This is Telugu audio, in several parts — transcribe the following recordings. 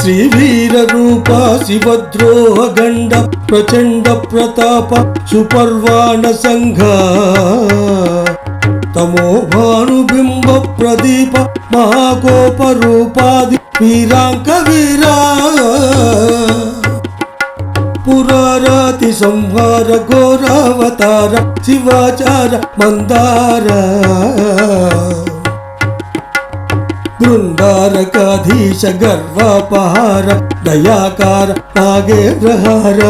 శ్రీవీర రూప శివద్రోహ గండ ప్రచండ ప్రతాప సుపర్వాణ సంఘ తమో భానుబింబ ప్రదీప మహాకోప రూపాది వీరాంక వీరా పురారాతి సంహార ఘోరావతార శివాచార మందార బృందారకాధీశ గర్వాపహార దయాకార నాగేంద్రహార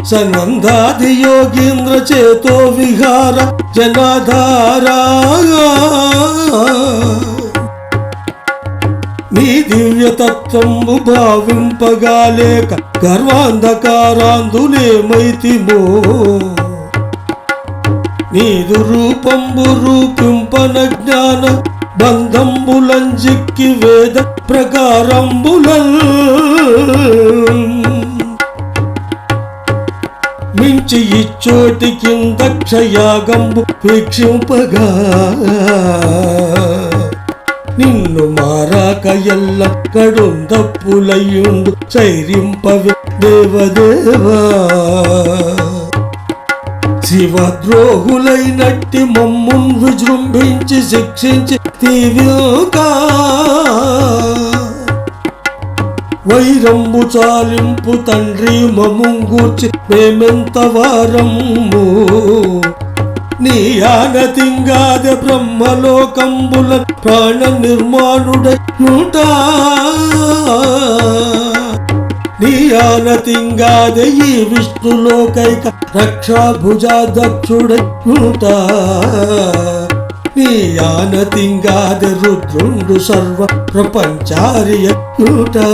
సనందాది యోగీంద్ర చేతో విహార జనాధారా నీ దివ్యతత్వంబు భావింపగాలేక గర్వాంధకారాందులేమైతిమో నీదు రూపంబు రూపింపన జ్ఞాన బంధంబులంజిక్కి వేద ప్రకారంబులల్ మించి ఇచ్చోటి కింద క్షయాగంబు వీక్షింపగా నిన్ను మారాక ఎల్ల కడుందప్పులయ్యుండు చైరింపవే దేవదేవా శివద్రోహులైనట్టి మమ్మున్ విజృంభించి శిక్షించి తీవ్రగా వైరంబు చాలింపు తండ్రి మమ్ముంగూర్చి మేమెంత వారము నీ ఆనతింగాద బ్రహ్మలోకంబుల ప్రాణ నిర్మాణుడయుటా నీ ఆనతింగాద ఈ విష్ణులోకైక రక్షాభుజాదక్షుడయుటా నీ ఆనతింగాద రుద్రుండు సర్వ ప్రపంచారియయుటా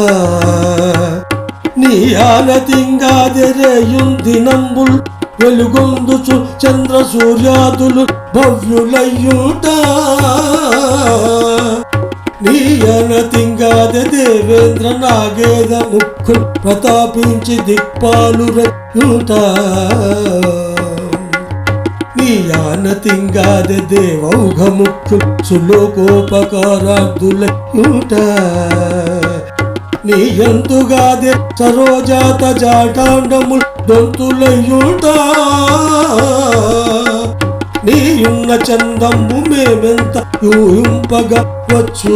నీ ఆనతింగాద రేయుందినంబుల్ వెలుగొందుచు చంద్ర సూర్యాదులు భవ్యులయ్యుటా నీ అనతింగాద దేవేంద్ర నాగేద ముక్కు ప్రతాపించి దిక్పాలురయ్యుటా నీ ఆనతింగాద దేవౌఘ ముక్కు సులోకోపకారార్థులయ్యుటా నీ ఎంతుగాదే సరోజాత జాటాండముల్ దొంతులయ్యుటా నీయున్న చందంబు మేమెంత యూహింపగా వచ్చు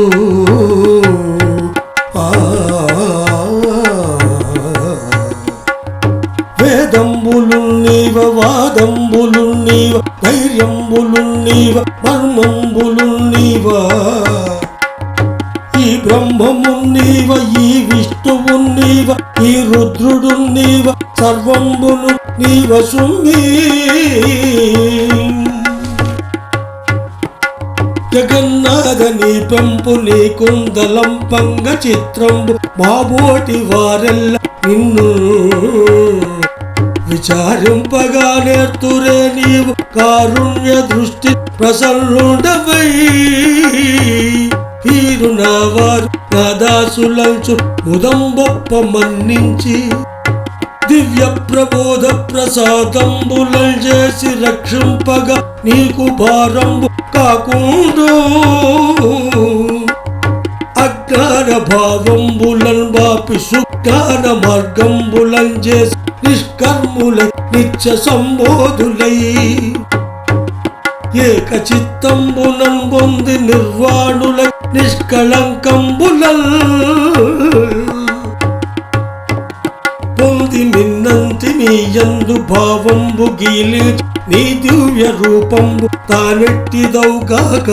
వేదంబులు నీవ వాదంబులు నీవ ధైర్యంబులు నీవ మర్మంబులు నీవ ఈ బ్రహ్మము నీవ ఈ విష్ణువు నీవ ఈ రుద్రుడు నీవ సర్వంబును నీవ సుమ్మి జగన్నాథ నీ పెంపు నీ కుందలం పంగ చిత్రంబు మాబోటి వారెల్ల నిన్ను విచారింపగా నేర్తురే నీవు కారుణ్య దృష్టి ప్రసన్నుడవై వీరు నా వారు నా దాసులంచు ముదంబొప్ప మన్నించి దివ్య ప్రబోధ ప్రసాదంబులల్ చేసి రక్షింపగా నీకు భారంబు కాకుండా అజ్ఞాన భావంబులన్ బాపి సుజ్ఞాన మార్గంబులన్ చేసి నిష్కర్ములై నిత్య సంబోధులై ఏక చిత్తంబునం పొంది నిర్వాణులై నిష్కళంకంబులల్ పొంది మిన్నంతి మీ యందు భావంబు గీలి నీ దివ్య రూపంబు తానెట్టిదౌగాక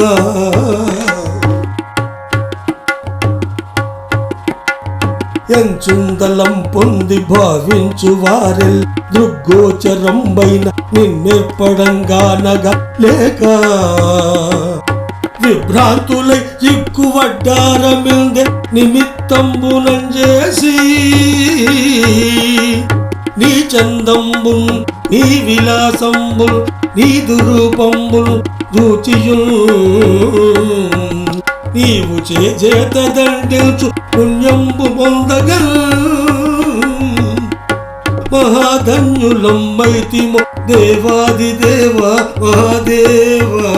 ఎంచుందలం పొంది భావించు వారెల్ దృగ్గోచరంబైన నిన్నెప్పడంగానగా లేక విభ్రాంతులై చిక్కువడ్డారమిందే నిమిత్తంబునం చేసి నీ చందంబుల్ నీ విలాసంబుల్ నీ దురూపంబుల్ దూచియుల్ నీవు చేత దండించు పుణ్యంబు పొందగా మహాధన్యులమ్మైతిమో దేవాదిదేవ మహాదేవా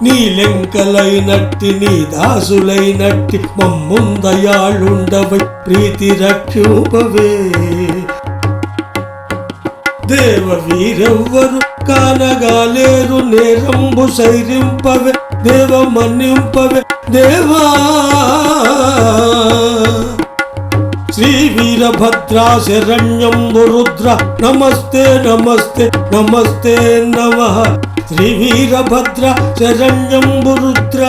నీ లెంకలైనట్టి నీ దాసులైనట్టి మమ్ముందయాళుండవై ప్రీతి రక్షోపవే. దేవ వీరెవ్వరు కానగాలేరు నేరంబు సైరింపవే దేవ మన్నింపవే దేవా. శ్రీ వీరభద్రా శరణ్యంబు రుద్ర నమస్తే నమస్తే నమస్తే నమః. శ్రీ వీరభద్ర శరణ్యంబు రుద్ర.